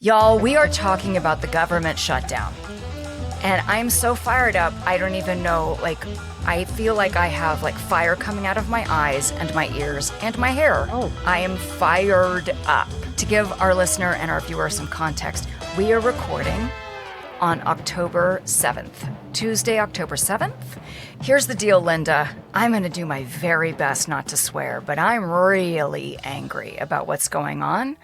Y'all, we are talking about the government shutdown. And I'm so fired up, I don't even know, I feel like I have fire coming out of my eyes and my ears and my hair. Oh. I am fired up. To give our listener and our viewer some context, we are recording on October 7th, Tuesday, October 7th. Here's the deal, Linda. I'm going to do my very best not to swear, but I'm really angry about what's going on.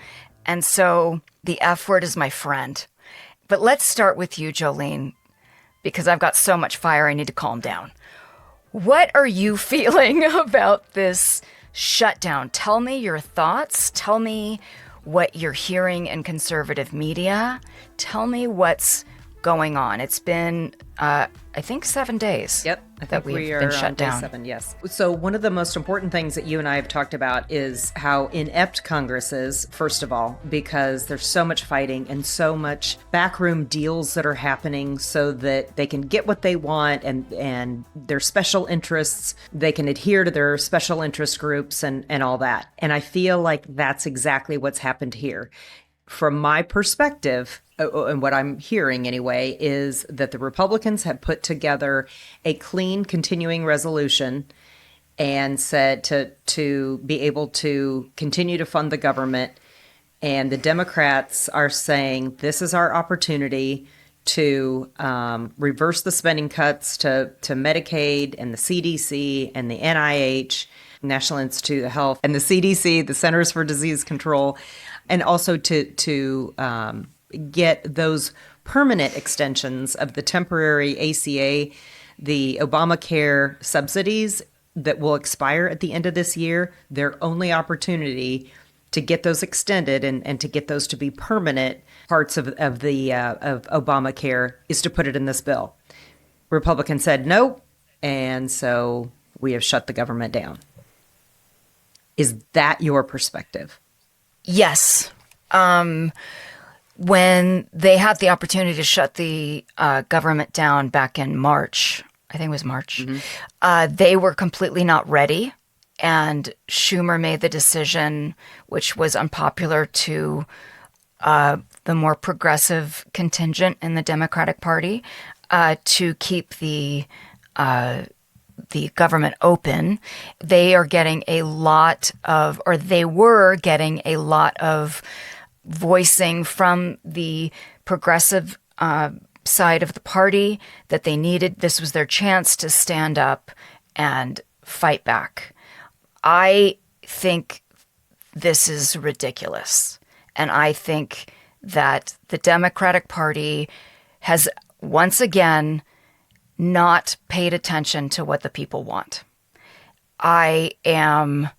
And so the F word is my friend. But let's start with you, Jolene, because I've got so much fire, I need to calm down. What are you feeling about this shutdown? Tell me your thoughts. Tell me what you're hearing in conservative media. Tell me what's going on. It's been, I think, 7 days. Yep. I think that we've we are been shut on day down. 7, yes. So one of the most important things that you and I have talked about is how inept Congress is, first of all, because there's so much fighting and so much backroom deals that are happening so that they can get what they want and their special interests, they can adhere to their special interest groups and all that. And I feel like that's exactly what's happened here. From my perspective, and what I'm hearing anyway, is that the Republicans have put together a clean continuing resolution and said to be able to continue to fund the government. And the Democrats are saying this is our opportunity to reverse the spending cuts to Medicaid and the CDC and the NIH, National Institute of Health, and the CDC, the Centers for Disease Control, and also to get those permanent extensions of the temporary ACA, the Obamacare subsidies that will expire at the end of this year. Their only opportunity to get those extended and to get those to be permanent parts of Obamacare is to put it in this bill. Republicans said no, and so we have shut the government down. Is that your perspective? Yes. When they had the opportunity to shut the government down back in March, I think it was March, they were completely not ready. And Schumer made the decision, which was unpopular to the more progressive contingent in the Democratic Party, to keep the government open. They are getting a lot of, or they were getting a lot of voicing from the progressive side of the party that they needed. This was their chance to stand up and fight back. I think this is ridiculous. And I think that the Democratic Party has once again not paid attention to what the people want. I am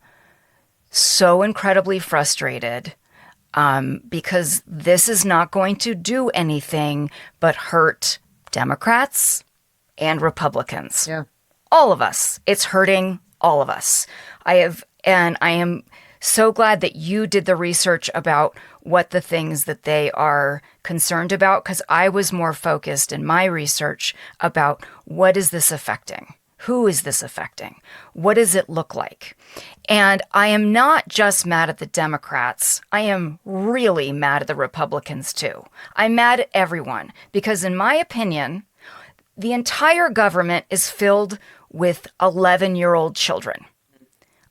so incredibly frustrated because this is not going to do anything but hurt Democrats and Republicans. Yeah. All of us. It's hurting all of us. I am so glad that you did the research about what the things that they are concerned about, because I was more focused in my research about what is this affecting? Who is this affecting? What does it look like? And I am not just mad at the Democrats. I am really mad at the Republicans too. I'm mad at everyone because, in my opinion, the entire government is filled with 11-year-old children.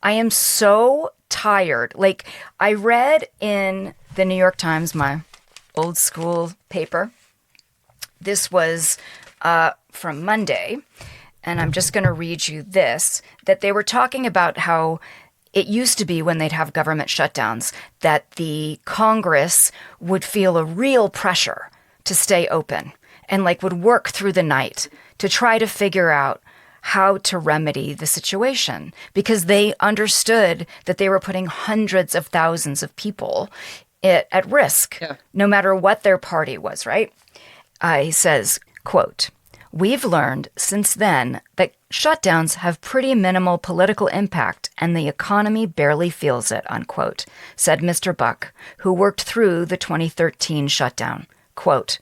I am so tired. I read in the New York Times, my old school paper. This was from Monday. And I'm just going to read you this, that they were talking about how it used to be when they'd have government shutdowns that the Congress would feel a real pressure to stay open and would work through the night to try to figure out how to remedy the situation because they understood that they were putting hundreds of thousands of people at risk, no matter what their party was, right? He says, quote, "We've learned since then that shutdowns have pretty minimal political impact and the economy barely feels it," unquote, said Mr. Buck, who worked through the 2013 shutdown. Quote,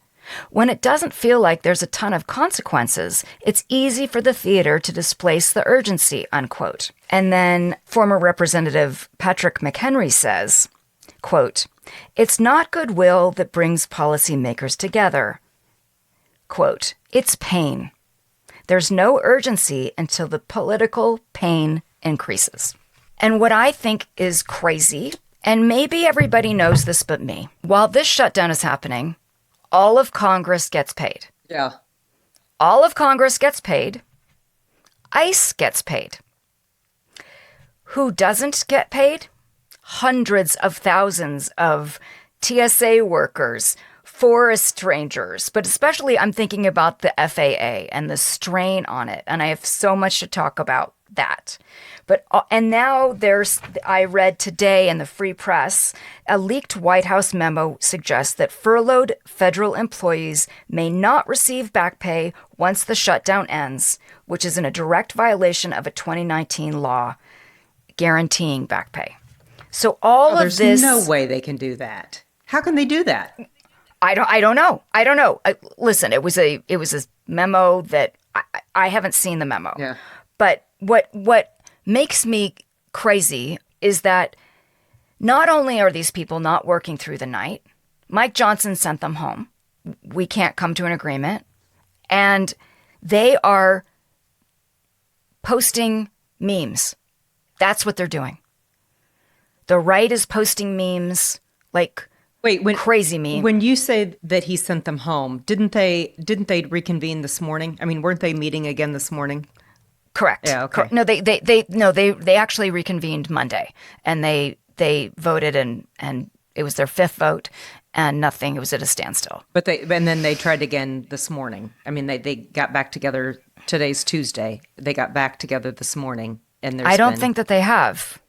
"When it doesn't feel like there's a ton of consequences, it's easy for the theater to displace the urgency," unquote. And then former Representative Patrick McHenry says, quote, It's not goodwill that brings policymakers together. Quote, it's pain. There's no urgency until the political pain increases. And what I think is crazy, and maybe everybody knows this but me, while this shutdown is happening, all of Congress gets paid. Yeah. All of Congress gets paid. ICE gets paid. Who doesn't get paid? Hundreds of thousands of TSA workers, forest rangers, but especially I'm thinking about the FAA and the strain on it. And I have so much to talk about that. And now I read today in the Free Press, a leaked White House memo suggests that furloughed federal employees may not receive back pay once the shutdown ends, which is in a direct violation of a 2019 law guaranteeing back pay. So there's no way they can do that. How can they do that? I don't know. Listen, it was a memo that I haven't seen the memo. Yeah. But what makes me crazy is that not only are these people not working through the night, Mike Johnson sent them home. We can't come to an agreement. And they are posting memes. That's what they're doing. The right is posting memes like crazy memes. When you say that he sent them home, didn't they reconvene this morning? I mean, weren't they meeting again this morning? Correct. Yeah, okay. No, they actually reconvened Monday, and they voted and it was their fifth vote and nothing. It was at a standstill. And then they tried again this morning. I mean, they got back together. Today's Tuesday. They got back together this morning, and I don't think that they have.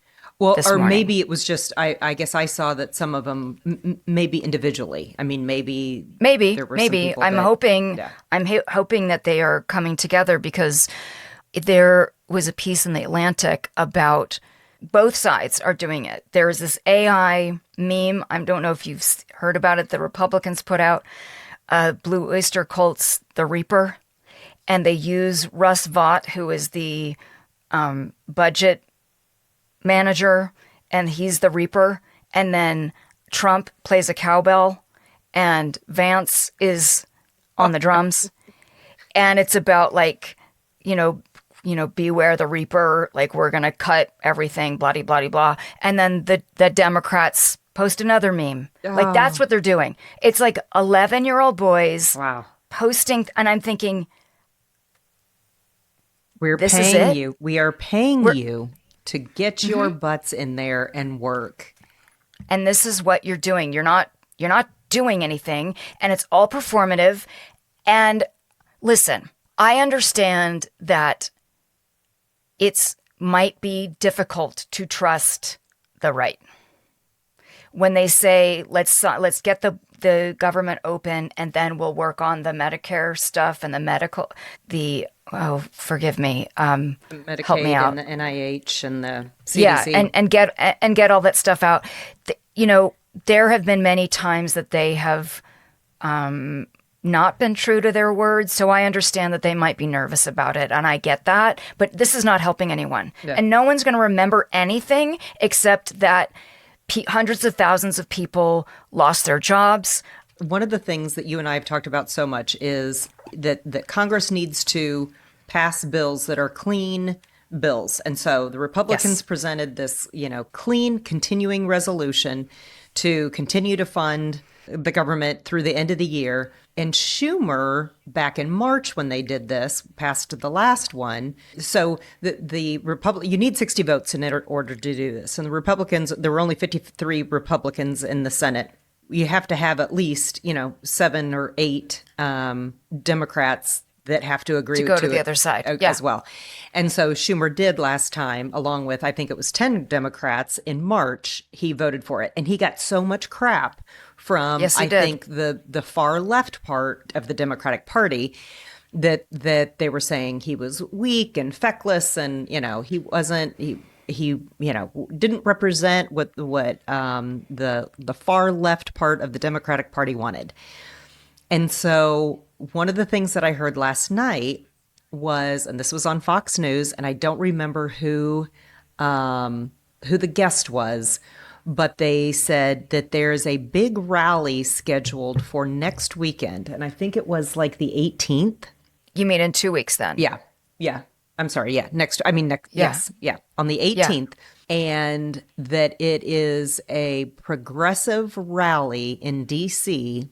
Well, or maybe it was just, I guess I saw that some of them, maybe individually. I mean, maybe. There were some people I'm hoping that they are coming together, because there was a piece in the Atlantic about both sides are doing it. There is this AI meme. I don't know if you've heard about it. The Republicans put out Blue Oyster Cult's The Reaper, and they use Russ Vought, who is the budget manager, and he's the Reaper, and then Trump plays a cowbell and Vance is on the drums, and it's about beware the Reaper, like we're gonna cut everything, blah blah blah, and then the Democrats post another meme. Like that's what they're doing. It's like 11-year-old boys posting, and I'm thinking, we are paying you to get your butts in there and work. And this is what you're doing. You're not doing anything, and it's all performative. And listen, I understand that it might be difficult to trust the right. When they say, let's get the government open and then we'll work on the Medicare stuff and forgive me. Medicaid, help me out. And the NIH and the CDC. Yeah, and get all that stuff out. There have been many times that they have not been true to their words, so I understand that they might be nervous about it, and I get that. But this is not helping anyone, and no one's going to remember anything except that hundreds of thousands of people lost their jobs. One of the things that you and I have talked about so much is that Congress needs to pass bills that are clean bills. And so the Republicans presented this, clean continuing resolution to continue to fund the government through the end of the year. And Schumer, back in March when they did this, passed the last one. So the you need 60 votes in order to do this. And the Republicans, there were only 53 Republicans in the Senate. You have to have at least, 7 or 8 Democrats that have to agree to go to it the other side as well. And so Schumer did last time, along with, I think it was 10 Democrats in March, he voted for it. And he got so much crap from, think, the far left part of the Democratic Party that they were saying he was weak and feckless, and, he wasn't, he didn't represent what the far left part of the Democratic Party wanted. And so one of the things that I heard last night was, and this was on Fox News, and I don't remember who the guest was, but they said that there's a big rally scheduled for next weekend. And I think it was like the 18th. You mean in 2 weeks then? Yeah. Yeah. I'm sorry. Yeah. Next. Yes. Yeah. On the 18th. And that it is a progressive rally in DC,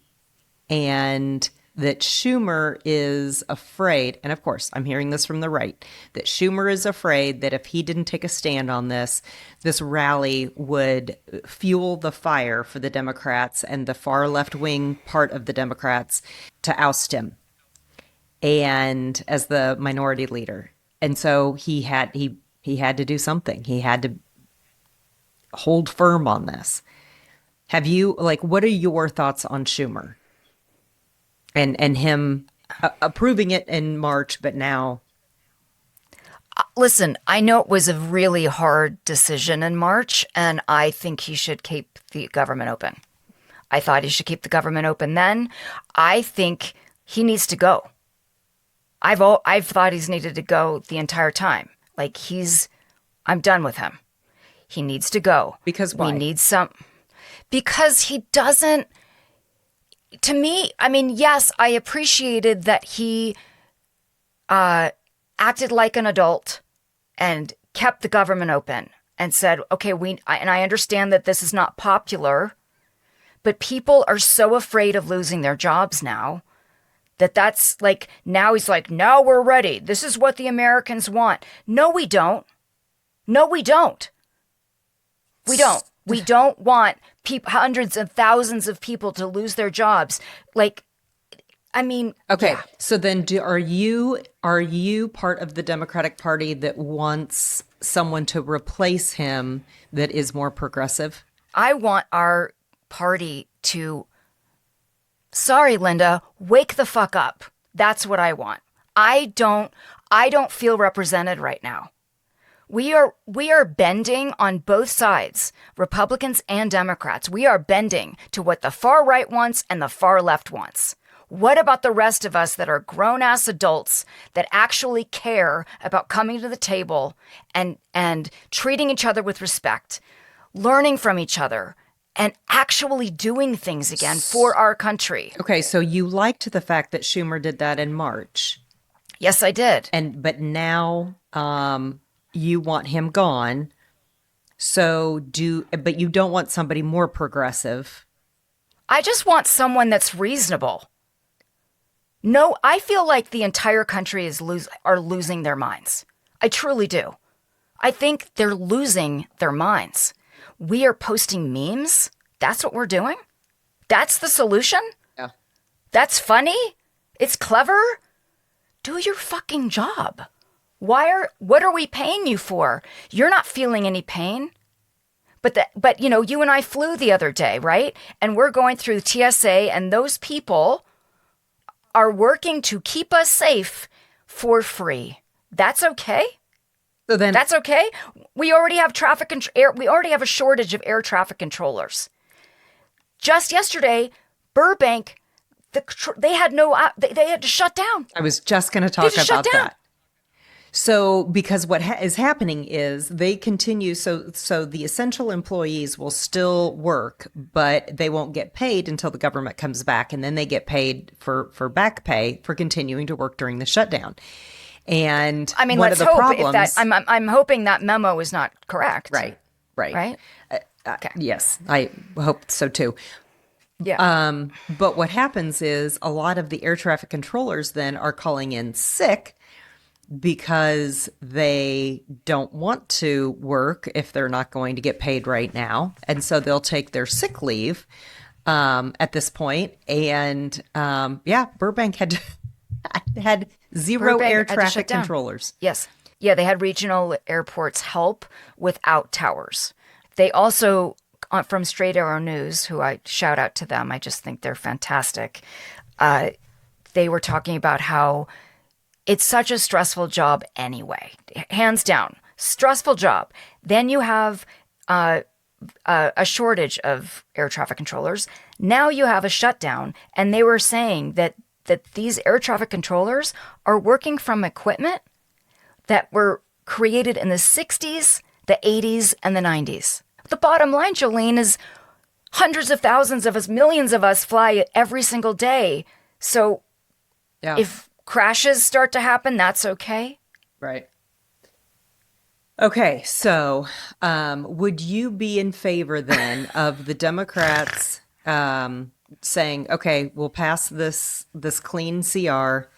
and that Schumer is afraid, and of course, I'm hearing this from the right, that Schumer is afraid that if he didn't take a stand on this, this rally would fuel the fire for the Democrats and the far left-wing part of the Democrats to oust him, and as the minority leader. And so he had to do something. He had to hold firm on this. Have you, what are your thoughts on Schumer? And him approving it in March, but now... Listen, I know it was a really hard decision in March, and I think he should keep the government open. I thought he should keep the government open then. I think he needs to go. I've thought he's needed to go the entire time. I'm done with him. He needs to go. Because why? Because he doesn't... To me, yes, I appreciated that he acted like an adult and kept the government open and said, okay, and I understand that this is not popular, but people are so afraid of losing their jobs now that's now he's like, now we're ready. This is what the Americans want. No, we don't. No, we don't. We don't. We don't want hundreds of thousands of people to lose their jobs. Okay. Yeah. So then are you part of the Democratic Party that wants someone to replace him that is more progressive? I want our party to, sorry, Linda, wake the fuck up. That's what I want. I don't feel represented right now. We are bending on both sides, Republicans and Democrats. We are bending to what the far right wants and the far left wants. What about the rest of us that are grown-ass adults that actually care about coming to the table and treating each other with respect, learning from each other, and actually doing things again for our country? Okay, so you liked the fact that Schumer did that in March. Yes, I did. But now... you want him gone, but you don't want somebody more progressive. I just want someone that's reasonable. No, I feel like the entire country are losing their minds. I truly do. I think they're losing their minds. We are posting memes. That's what we're doing? That's the solution? Yeah. That's funny? It's clever? Do your fucking job. What are we paying you for? You're not feeling any pain. But you and I flew the other day, right? And we're going through TSA, and those people are working to keep us safe for free. That's okay? So then that's okay? We already have we already have a shortage of air traffic controllers. Just yesterday, Burbank, they had to shut down. I was just going to talk about that. So, because what is happening is they continue, so the essential employees will still work, but they won't get paid until the government comes back, and then they get paid for back pay for continuing to work during the shutdown. And one of the problems, I'm hoping that memo is not correct. Right. Okay. Yes, I hope so too. Yeah. But what happens is a lot of the air traffic controllers then are calling in sick because they don't want to work if they're not going to get paid right now. And so they'll take their sick leave at this point. And Burbank had zero air traffic controllers. Yes. Yeah, they had regional airports help without towers. They also, from Straight Arrow News, who I shout out to them, I just think they're fantastic. They were talking about how it's such a stressful job anyway. Hands down, stressful job. Then you have a shortage of air traffic controllers. Now you have a shutdown. And they were saying that these air traffic controllers are working from equipment that were created in the 60s, the 80s, and the 90s. The bottom line, Jolene, is hundreds of thousands of us, millions of us fly every single day. So if crashes start to happen, that's okay. Right. Okay, so would you be in favor then of the Democrats saying, okay, we'll pass this clean CR,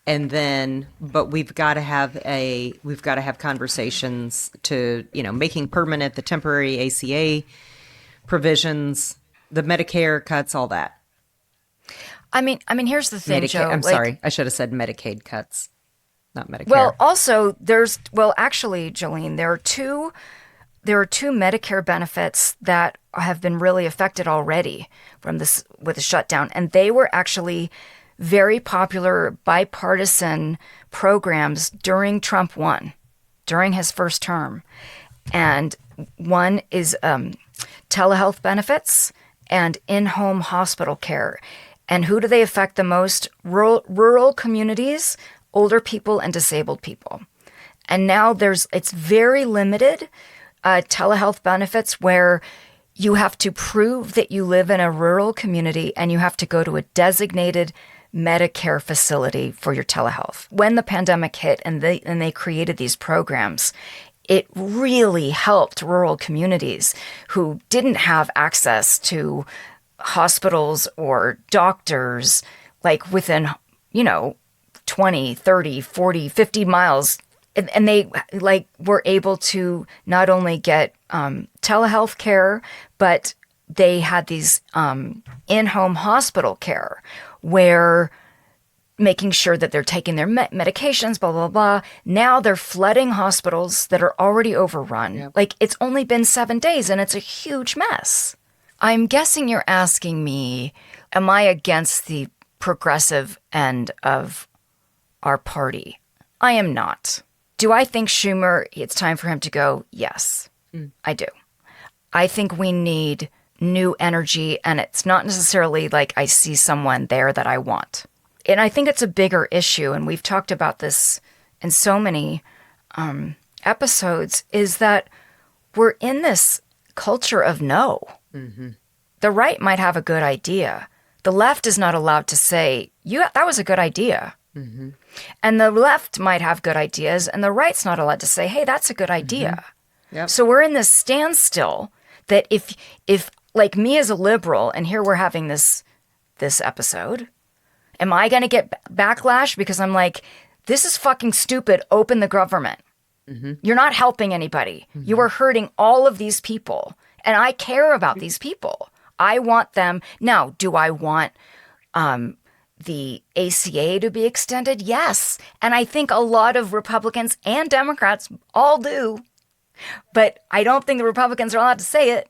and then but we've got to have conversations to, making permanent the temporary ACA provisions, the Medicare cuts, all that. I mean, here's the thing, Joe. I'm sorry, I should have said Medicaid cuts, not Medicare. Well, also actually, Jolene, there are two Medicare benefits that have been really affected already from this with the shutdown, and they were actually very popular bipartisan programs during Trump won, during his first term. And one is telehealth benefits and in-home hospital care. And who do they affect the most? Rural communities, older people, and disabled people. And now it's very limited telehealth benefits where you have to prove that you live in a rural community and you have to go to a designated Medicare facility for your telehealth. When the pandemic hit and they created these programs, it really helped rural communities who didn't have access to hospitals or doctors like within, 20, 30, 40, 50 miles. And they were able to not only get telehealth care, but they had these in-home hospital care where making sure that they're taking their medications, blah, blah, blah. Now they're flooding hospitals that are already overrun. Yep. It's only been 7 days and it's a huge mess. I'm guessing you're asking me, am I against the progressive end of our party? I am not. Do I think Schumer, it's time for him to go? Yes, I do. I think we need new energy, and it's not necessarily like I see someone there that I want. And I think it's a bigger issue, and we've talked about this in so many episodes, is that we're in this culture of no. Mm-hmm. The right might have a good idea. The left is not allowed to say, that was a good idea. Mm-hmm. And the left might have good ideas, and the right's not allowed to say, hey, that's a good idea. Mm-hmm. Yep. So we're in this standstill that if like me as a liberal, and here we're having this episode, am I going to get backlash because I'm like, this is fucking stupid, open the government. Mm-hmm. You're not helping anybody. Mm-hmm. You are hurting all of these people, and I care about these people. I want them. Now, do I want the ACA to be extended? Yes. And I think a lot of Republicans and Democrats all do. But I don't think the Republicans are allowed to say it.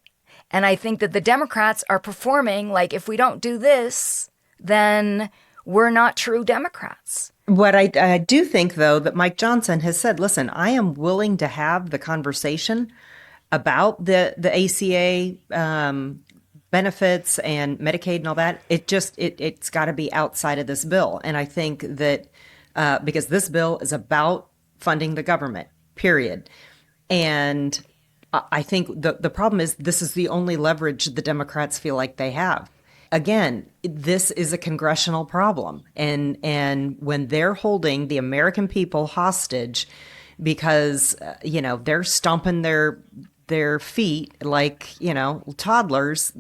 And I think that the Democrats are performing like, if we don't do this, then we're not true Democrats. What I do think, though, that Mike Johnson has said, listen, I am willing to have the conversation about the ACA benefits and Medicaid and all that. It's got to be outside of this bill. And I think that because this bill is about funding the government, period. And I think the problem is this is the only leverage the Democrats feel like they have. Again, this is a congressional problem. And when they're holding the American people hostage because, they're stomping their feet like, toddlers.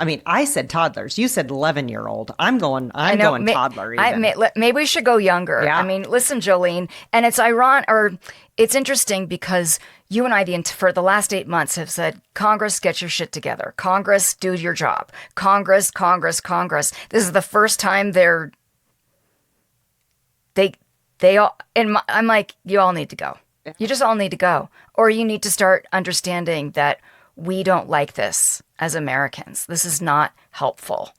I mean, I said toddlers. You said 11-year-old. I'm going toddler. Maybe we should go younger. Yeah. I mean, listen, Jolene, and it's it's interesting because you and I, for the last 8 months, have said, Congress, get your shit together. Congress, do your job. Congress. This is the first time they all, and I'm like, you all need to go. Yeah. You just all need to go. Or you need to start understanding that we don't like this as Americans. This is not helpful.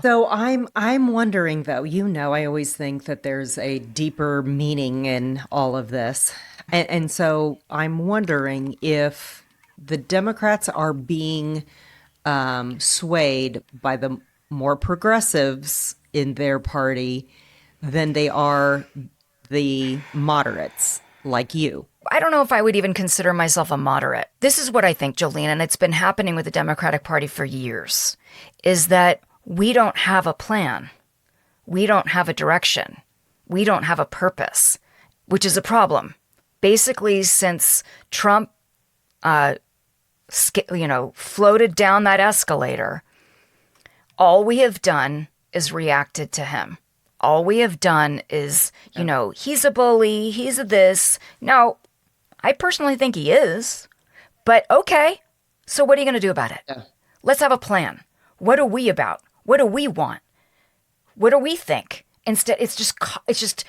So I'm wondering, though, I always think that there's a deeper meaning in all of this. And so I'm wondering if the Democrats are being swayed by the more progressives in their party than they are the moderates like you. I don't know if I would even consider myself a moderate. This is what I think, Jolene, and it's been happening with the Democratic Party for years, is that we don't have a plan. We don't have a direction. We don't have a purpose, which is a problem. Basically, since Trump, floated down that escalator, all we have done is reacted to him. All we have done is, he's a bully, he's a this. Now, I personally think he is, but okay. So what are you going to do about it? Yeah. Let's have a plan. What are we about? What do we want? What do we think? Instead, it's just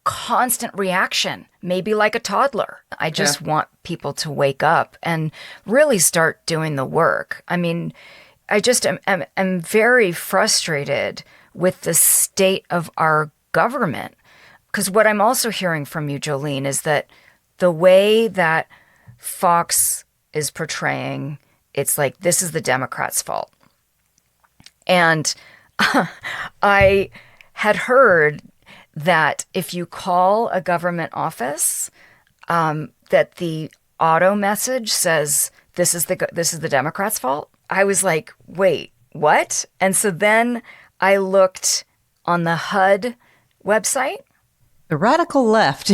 constant reaction, maybe like a toddler. I just want people to wake up and really start doing the work. I mean, I just am very frustrated with the state of our government. Because what I'm also hearing from you, Jolene, is that the way that Fox is portraying, it's like this is the Democrats' fault. And I had heard that if you call a government office, that the auto message says this is the Democrats' fault. I was like, wait, what? And so then I looked on the HUD website. The radical left.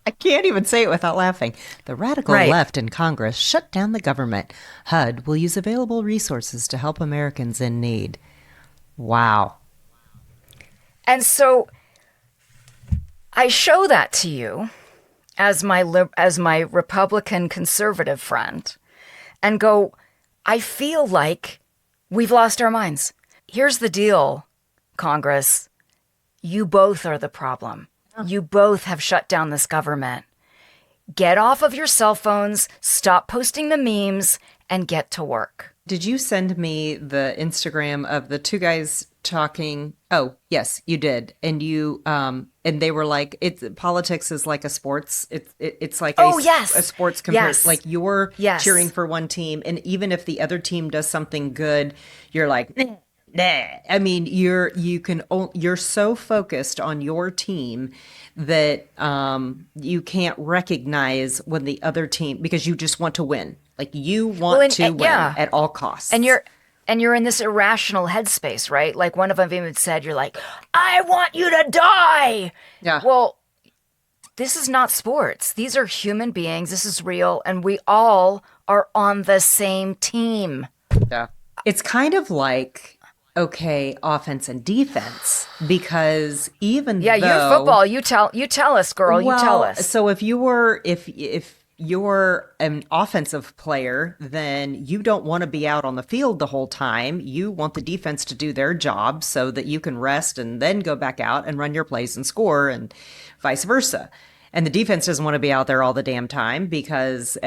I can't even say it without laughing. The radical left in Congress shut down the government. HUD will use available resources to help Americans in need. Wow. And so I show that to you as my Republican conservative friend and go, I feel like we've lost our minds. Here's the deal, Congress. You both are the problem. You both have shut down this government. Get off of your cell phones, stop posting the memes, and get to work. Did you send me the Instagram of the two guys talking? Oh, yes, you did. And you and they were like, politics is like a sports. It's like a sports comparison. Like you're cheering for one team, and even if the other team does something good, you're like, nah. I mean, you're so focused on your team that you can't recognize when the other team, because you just want to win. Like you want to win at all costs. And you're in this irrational headspace, right? Like one of them even said, you're like, I want you to die. Yeah. Well, this is not sports. These are human beings. This is real. And we all are on the same team. Yeah. It's kind of like, okay, offense and defense, because even though you're football, you tell us, girl, you tell us. So if you're an offensive player, then you don't want to be out on the field the whole time. You want the defense to do their job so that you can rest and then go back out and run your plays and score, and vice versa. And the defense doesn't want to be out there all the damn time because,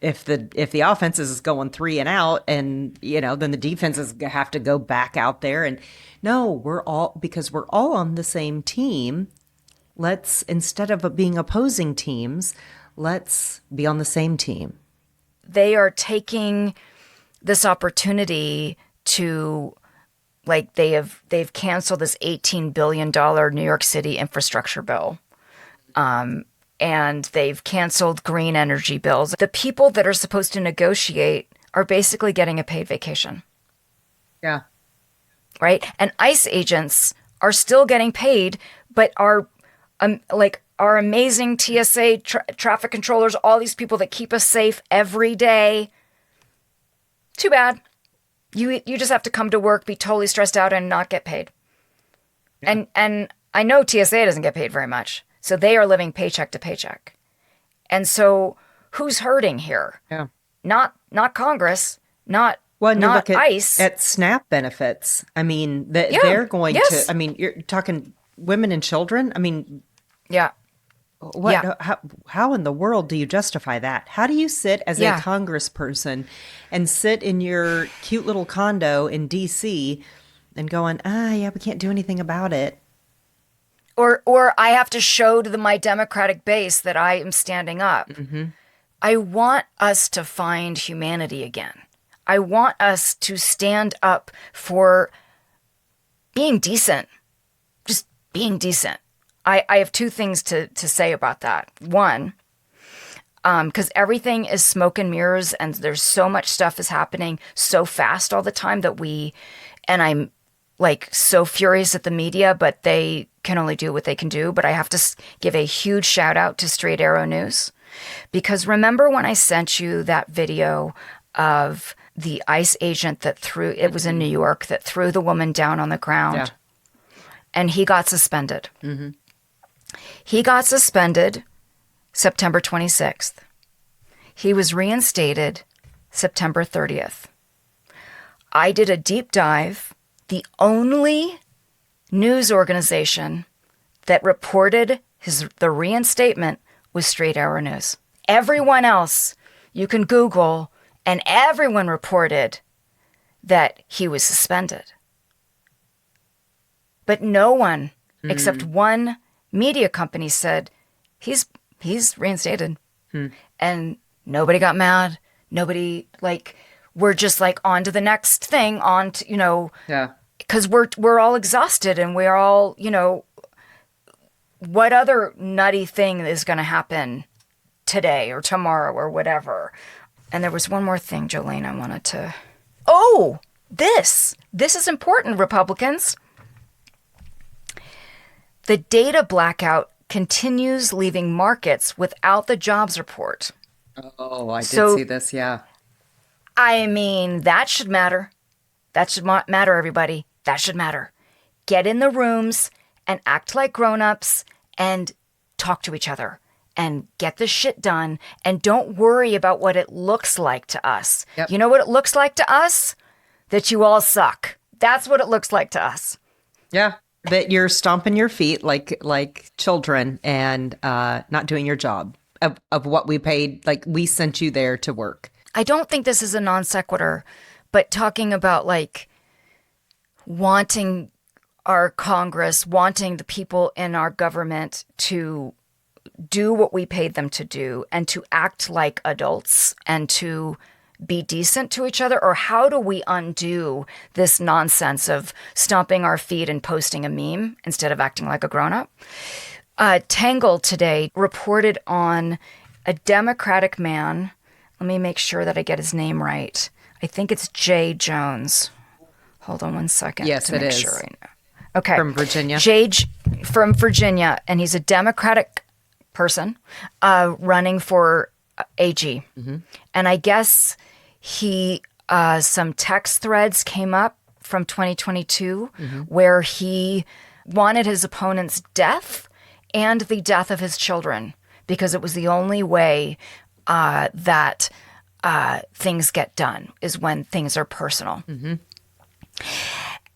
if the offense is going 3 and out, and then the defenses have to go back out there. And no, we're all on the same team. Let's, instead of being opposing teams, let's be on the same team. They are taking this opportunity to, like, they've canceled this $18 billion New York City infrastructure bill. And they've canceled green energy bills. The people that are supposed to negotiate are basically getting a paid vacation. Yeah. Right? And ICE agents are still getting paid, but our amazing TSA traffic controllers, all these people that keep us safe every day, too bad. You just have to come to work, be totally stressed out, and not get paid. Yeah. And I know TSA doesn't get paid very much. So they are living paycheck to paycheck. And so who's hurting here? Yeah. Not Congress, not ICE. At SNAP benefits. I mean, they're going to, I mean, you're talking women and children. I mean, yeah. How in the world do you justify that? How do you sit as a congressperson and sit in your cute little condo in DC and going, we can't do anything about it? Or I have to show to my Democratic base that I am standing up. Mm-hmm. I want us to find humanity again. I want us to stand up for being decent. Just being decent. I have two things to say about that. One, because everything is smoke and mirrors, and there's so much stuff is happening so fast all the time and I'm like so furious at the media, but they can only do what they can do. But I have to give a huge shout out to Straight Arrow News, because remember when I sent you that video of the ICE agent it was in New York, that threw the woman down on the ground? Yeah. And he got suspended. Mm-hmm. He got suspended September 26th. He was reinstated September 30th. I did a deep dive. The only news organization that reported the reinstatement was Straight Arrow News. Everyone else, you can Google, and everyone reported that he was suspended. But no one, except one media company, said he's reinstated. And nobody got mad. Nobody, we're just on to the next thing, Yeah. Because we're all exhausted, and we're all, what other nutty thing is going to happen today or tomorrow or whatever. And there was one more thing, Jolene, I wanted to... Oh, this is important, Republicans. The data blackout continues, leaving markets without the jobs report. Oh, I did see this, yeah. I mean, that should matter. That should matter, everybody. That should matter. Get in the rooms and act like grown-ups and talk to each other and get the shit done, and don't worry about what it looks like to us. Yep. You know what it looks like to us? That you all suck. That's what it looks like to us. Yeah. That you're stomping your feet like children and not doing your job of what we paid. Like, we sent you there to work. I don't think this is a non sequitur, but talking about wanting our Congress, wanting the people in our government to do what we paid them to do and to act like adults and to be decent to each other? Or how do we undo this nonsense of stomping our feet and posting a meme instead of acting like a grown-up? Tangle today reported on a Democratic man. Let me make sure that I get his name right. I think it's Jay Jones. Hold on one second. Yes, it is. Sure I know. Okay. From Virginia. From Virginia, and he's a Democratic person running for AG. Mm-hmm. And I guess some text threads came up from 2022 where he wanted his opponent's death and the death of his children, because it was the only way that things get done, is when things are personal. Mm-hmm.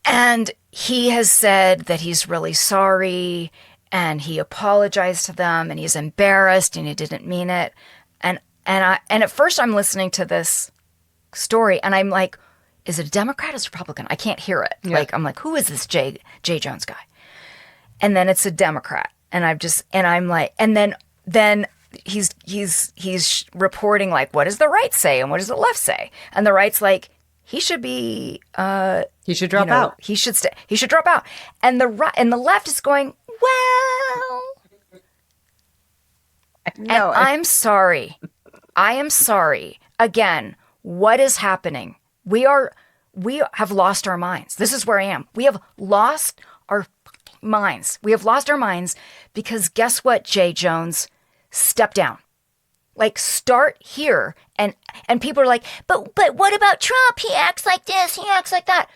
And he has said that he's really sorry, and he apologized to them, and he's embarrassed, and he didn't mean it. And at first I'm listening to this story, and I'm like, is it a Democrat or a Republican? I can't hear it. Yeah. I'm like, who is this Jay Jones guy? And then it's a Democrat, and I'm like, and then he's reporting what does the right say and what does the left say? And the right's like, he should be he should drop out. He should stay. He should drop out. And the left is going, well. No, I'm sorry. I am sorry. Again, what is happening? We have lost our minds. This is where I am. We have lost our minds. We have lost our minds because guess what, Jay Jones? Step down. Start here. And people are like, but what about Trump? He acts like this. He acts like that.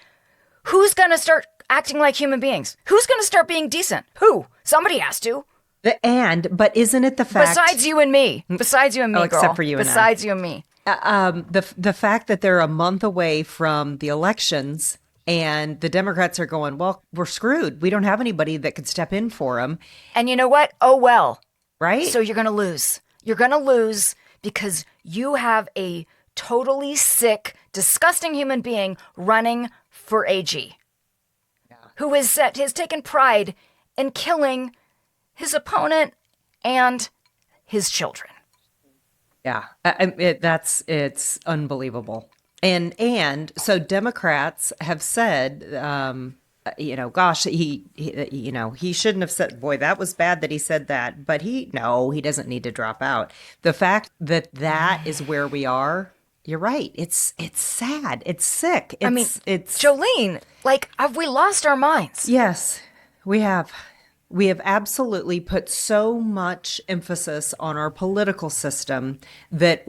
Who's going to start acting like human beings? Who's going to start being decent? Who? Somebody has to. But isn't it the fact... Besides you and me. Besides you and me, girl. Except for you and Besides you and me. The fact that they're a month away from the elections and the Democrats are going, well, we're screwed. We don't have anybody that could step in for them. And you know what? Oh, well. Right? So you're going to lose. You're going to lose because you have a totally sick, disgusting human being running for AG, who has taken pride in killing his opponent and his children. Yeah, it's unbelievable. And so Democrats have said, gosh, he shouldn't have said, boy, that was bad that he said that. But he doesn't need to drop out. The fact that is where we are. You're right. It's sad. It's sick. It's Jolene, like, have we lost our minds? Yes, we have. We have absolutely put so much emphasis on our political system that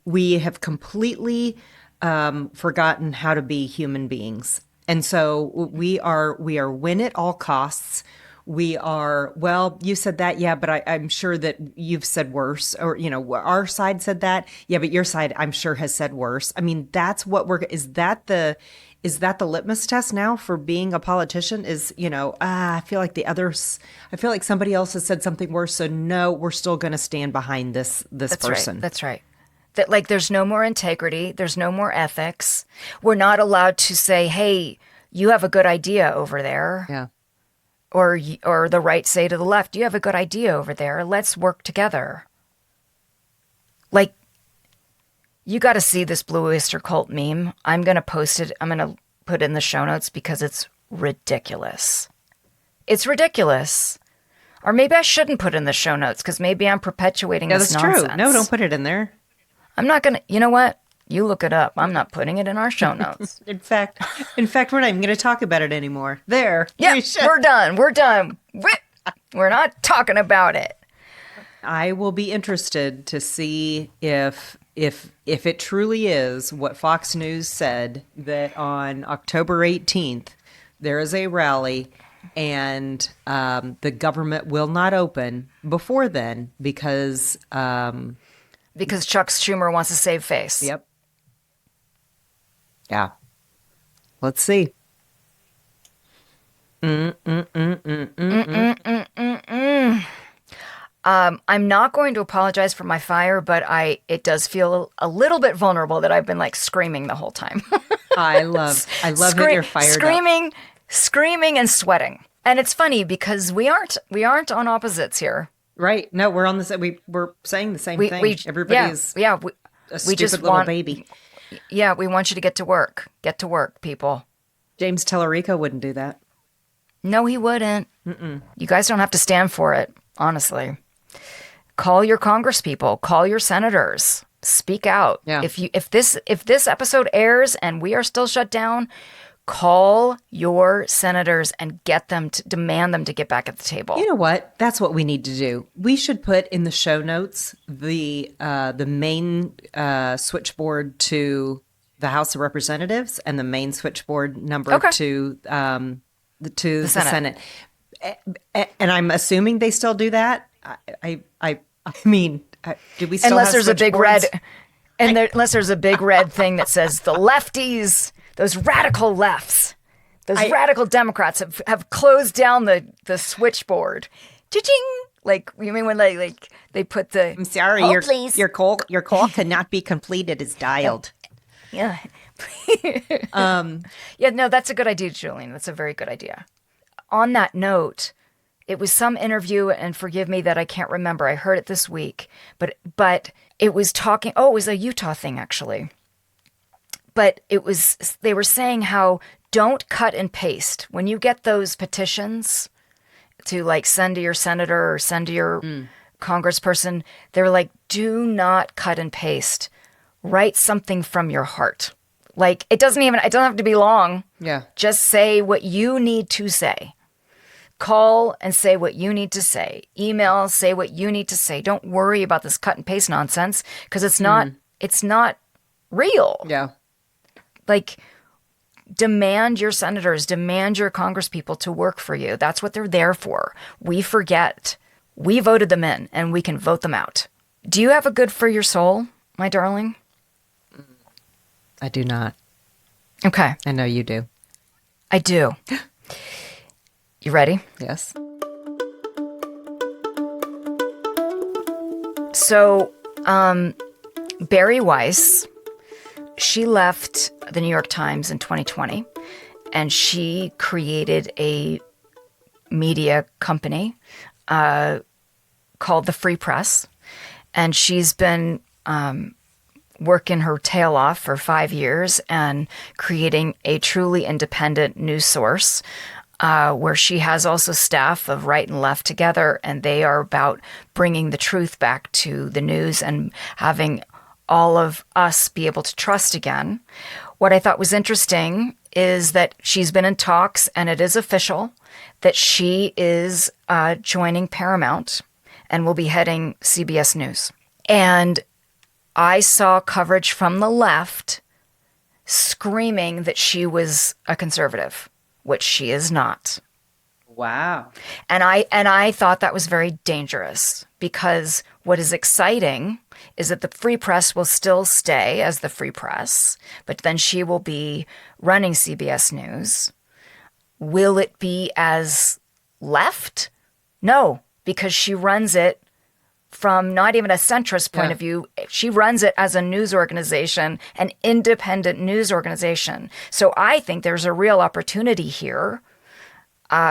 we have completely forgotten how to be human beings. And so we are win at all costs. We are, well, you said that, yeah, but I'm sure that you've said worse, or, our side said that. Yeah, but your side, I'm sure, has said worse. I mean, that's what is that the litmus test now for being a politician? I feel like somebody else has said something worse. So no, we're still going to stand behind this person. Right. That's right. That, like, there's no more integrity. There's no more ethics. We're not allowed to say, hey, you have a good idea over there. Yeah. Or the right say to the left, you have a good idea over there. Let's work together. Like, you got to see this Blue Oyster Cult meme. I'm going to post it. I'm going to put it in the show notes because it's ridiculous. It's ridiculous. Or maybe I shouldn't put it in the show notes because maybe I'm perpetuating this nonsense. That's true. No, don't put it in there. I'm not going to, you know what? You look it up. I'm not putting it in our show notes. In fact, we're not even going to talk about it anymore. There. Yeah, we're done. We're not talking about it. I will be interested to see if it truly is what Fox News said, that on October 18th, there is a rally and the government will not open before then because Chuck Schumer wants to save face. Yep. Yeah. Let's see. I'm not going to apologize for my fire, but it does feel a little bit vulnerable that I've been like screaming the whole time. I love that you're fired up. Screaming and sweating. And it's funny because we aren't on opposites here. Right. No, we're on the we're saying the same thing. Everybody is a stupid little baby. Yeah, we want you to get to work. Get to work, people. James Tellerico wouldn't do that. No, he wouldn't. Mm-mm. You guys don't have to stand for it, honestly. Call your congresspeople. Call your senators. Speak out. Yeah. If this episode airs and we are still shut down, call your senators and demand them to get back at the table. You know what? That's what we need to do. We should put in the show notes the main switchboard to the House of Representatives and the main switchboard number to the Senate. And I'm assuming they still do that. I mean, do we still unless have there's a big red, unless there's a big red thing that says the lefties. Those radical lefts, radical Democrats have closed down the switchboard. Cha-ching! Like, you mean when they put the... I'm sorry, your call cannot be completed as dialed. Yeah. Yeah, no, that's a good idea, Julian. That's a very good idea. On that note, it was some interview, and forgive me that I can't remember. I heard it this week, but it was talking... Oh, it was a Utah thing, actually. But they were saying how don't cut and paste. When you get those petitions to like send to your senator or send to your congressperson, they're like, do not cut and paste. Write something from your heart. Like it doesn't have to be long. Yeah. Just say what you need to say. Call and say what you need to say. Email, say what you need to say. Don't worry about this cut and paste nonsense because it's not real. Yeah. Like, demand your senators, demand your congresspeople to work for you. That's what they're there for. We forget. We voted them in, and we can vote them out. Do you have a good for your soul, my darling? I do not. Okay. I know you do. I do. You ready? Yes. So, Bari Weiss... She left the New York Times in 2020, and she created a media company called the Free Press. And she's been working her tail off for 5 years and creating a truly independent news source where she has also staff of right and left together, and they are about bringing the truth back to the news and having all of us be able to trust again. What I thought was interesting is that she's been in talks, and it is official, that she is joining Paramount and will be heading CBS News. And I saw coverage from the left screaming that she was a conservative, which she is not. Wow. And I thought that was very dangerous, because what is exciting is that the free press will still stay as the free press, but then she will be running CBS News. Will it be as left? No, because she runs it from not even a centrist point of view. She runs it as a news organization, an independent news organization. So I think there's a real opportunity here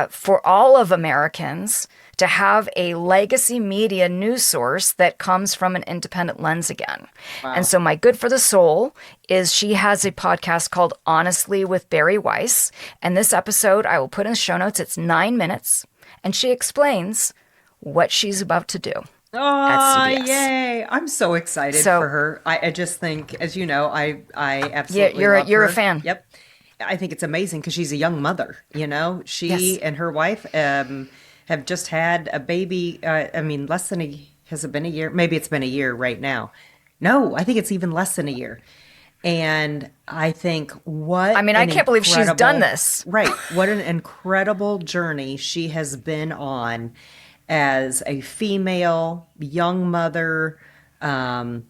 for all of Americans to have a legacy media news source that comes from an independent lens again. Wow. And so my good for the soul is she has a podcast called Honestly with Bari Weiss. And this episode I will put in the show notes. It's 9 minutes. And she explains what she's about to do. Oh, yay. I'm so excited for her. I just think, as you know, I absolutely love you're her. A fan. Yep. I think it's amazing because she's a young mother, you know. She and her wife have just had a baby. Less than has it been a year? Maybe it's been a year right now. No, I think it's even less than a year. And I think I can't believe she's done this. Right. What an incredible journey she has been on as a female, young mother. I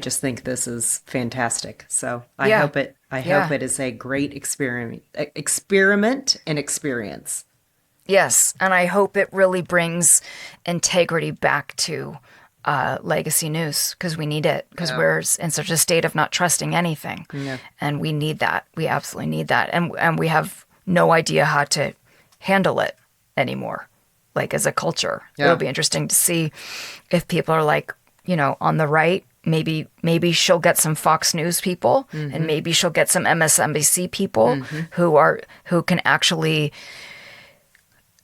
just think this is fantastic. So I hope it is a great experiment and experience. Yes, and I hope it really brings integrity back to legacy news, because we need it, because we're in such a state of not trusting anything, and we need that. We absolutely need that, and we have no idea how to handle it anymore, like as a culture. It'll be interesting to see if people are like, on the right. Maybe she'll get some Fox News people, and maybe she'll get some MSNBC people who can actually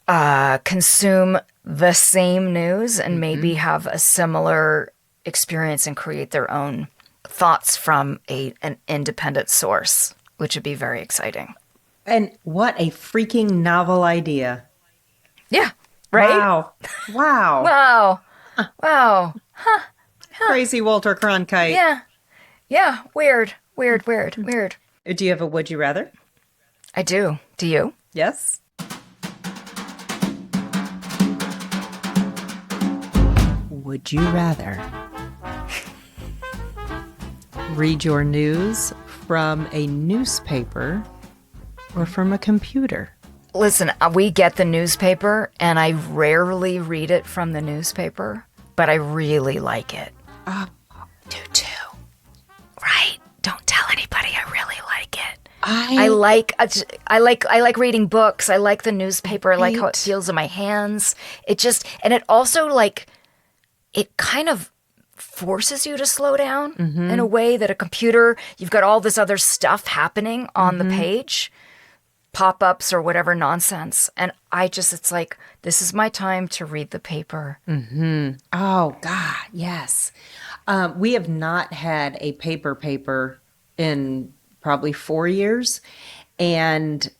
consume the same news and maybe have a similar experience and create their own thoughts from an independent source, which would be very exciting. And what a freaking novel idea. Yeah, right? Wow. Wow. Wow. Huh. Crazy Walter Cronkite. Yeah. Weird. Do you have a would you rather? I do. Do you? Yes. Would you rather read your news from a newspaper or from a computer? Listen, we get the newspaper, and I rarely read it from the newspaper, but I really like it. Oh, do too. Right? Don't tell anybody. I really like it. I like reading books. I like the newspaper. I like how it feels in my hands. And it also it kind of forces you to slow down in a way that a computer, you've got all this other stuff happening on the page, pop-ups or whatever nonsense. And it's like, this is my time to read the paper. Oh, God, yes. We have not had a paper in probably 4 years. And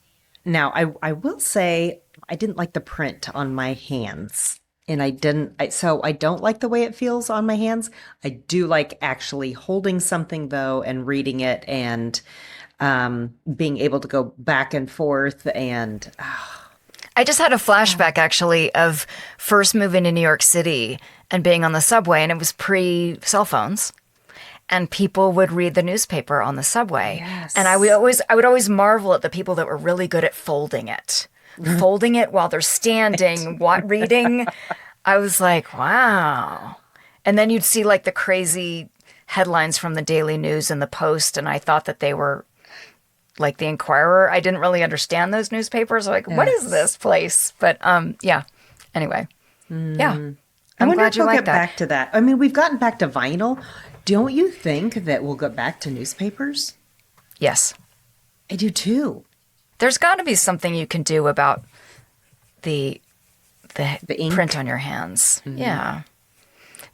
now I will say I didn't like the print on my hands. And I don't like the way it feels on my hands. I do like actually holding something, though, and reading it and being able to go back and forth. And I just had a flashback, actually, of first moving to New York City and being on the subway, and it was pre-cell phones. And people would read the newspaper on the subway. Yes. And I would always marvel at the people that were really good at folding it. Folding it while they're standing, reading. I was like, wow. And then you'd see the crazy headlines from the Daily News and the Post, and I thought that they were like the Inquirer. I didn't really understand those newspapers. What is this place? But anyway. Yeah. I'm glad you like that. Back to that. I mean, we've gotten back to vinyl. Don't you think that we'll get back to newspapers? Yes. I do too. There's got to be something you can do about the ink? print on your hands. Mm-hmm. Yeah.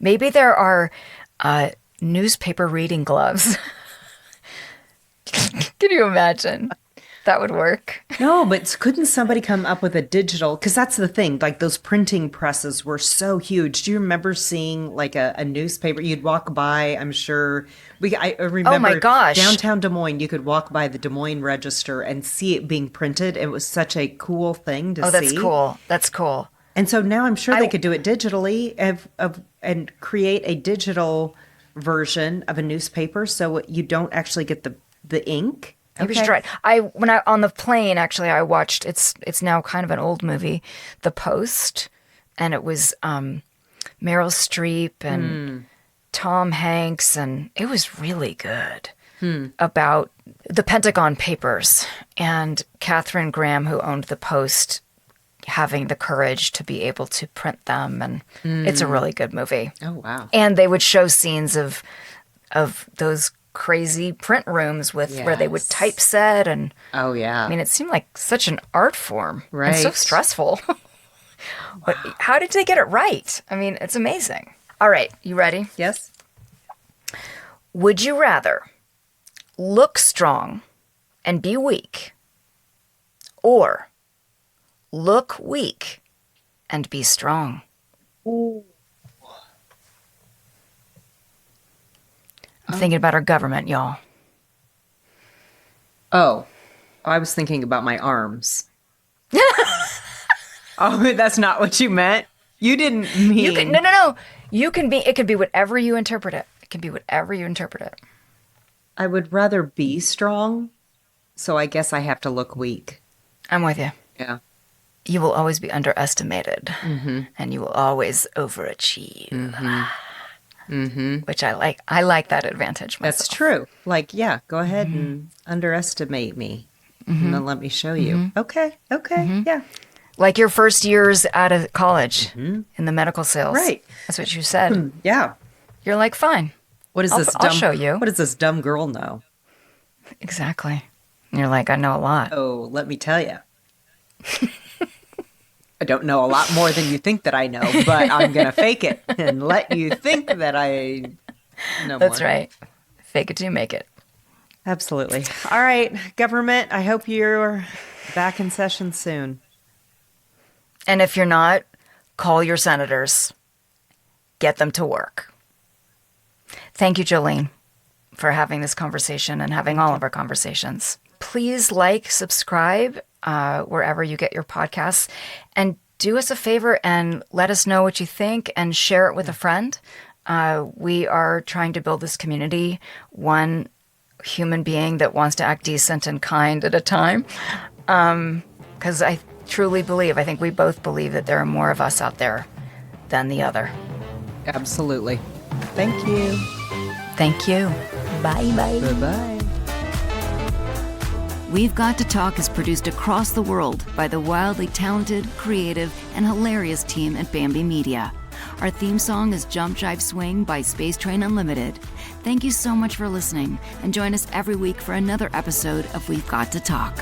Maybe there are newspaper reading gloves. Can you imagine? That would work. No, but couldn't somebody come up with a digital? Because that's the thing. Like those printing presses were so huge. Do you remember seeing like a newspaper? You'd walk by. I'm sure. I remember. Oh my gosh! Downtown Des Moines, you could walk by the Des Moines Register and see it being printed. It was such a cool thing to see. Oh, that's cool. That's cool. And so now I'm sure they could do it digitally and create a digital version of a newspaper, so you don't actually get the ink. Maybe we should try it. When I on the plane, actually, I watched. It's now kind of an old movie, The Post, and it was Meryl Streep and Tom Hanks, and it was really good about the Pentagon Papers and Katharine Graham, who owned The Post, having the courage to be able to print them, and it's a really good movie. Oh wow! And they would show scenes of those crazy print rooms with where they would typeset and I mean, it seemed like such an art form, right? And so stressful. But how did they get it right? I mean, it's amazing. All right, you ready? Yes. Would you rather look strong and be weak, or look weak and be strong? Ooh. I'm thinking about our government, y'all. Oh, I was thinking about my arms. Oh, that's not what you meant? You didn't mean... No. You can be... It can be whatever you interpret it. It can be whatever you interpret it. I would rather be strong, so I guess I have to look weak. I'm with you. Yeah. You will always be underestimated, and you will always overachieve. Which I like. I like that advantage myself. That's true. Like, yeah, go ahead and underestimate me, and then let me show you. Okay, yeah. Like your first years out of college in the medical sales. Right. That's what you said. Yeah. You're like, fine. What is this? I'll show you. What does this dumb girl know? Exactly. And you're like, I know a lot. Oh, let me tell you. I don't know a lot more than you think that I know, but I'm going to fake it and let you think that I know more. That's right. Fake it till you make it. Absolutely. All right, government, I hope you're back in session soon. And if you're not, call your senators. Get them to work. Thank you, Jolene, for having this conversation and having all of our conversations. Please like, subscribe, wherever you get your podcasts, and do us a favor and let us know what you think and share it with a friend. We are trying to build this community, one human being that wants to act decent and kind at a time. Because I truly believe, I think we both believe that there are more of us out there than the other. Absolutely. Thank you. Thank you. Bye. Bye-bye. We've Got to Talk is produced across the world by the wildly talented, creative, and hilarious team at Bambi Media. Our theme song is Jump Jive Swing by Space Train Unlimited. Thank you so much for listening, and join us every week for another episode of We've Got to Talk.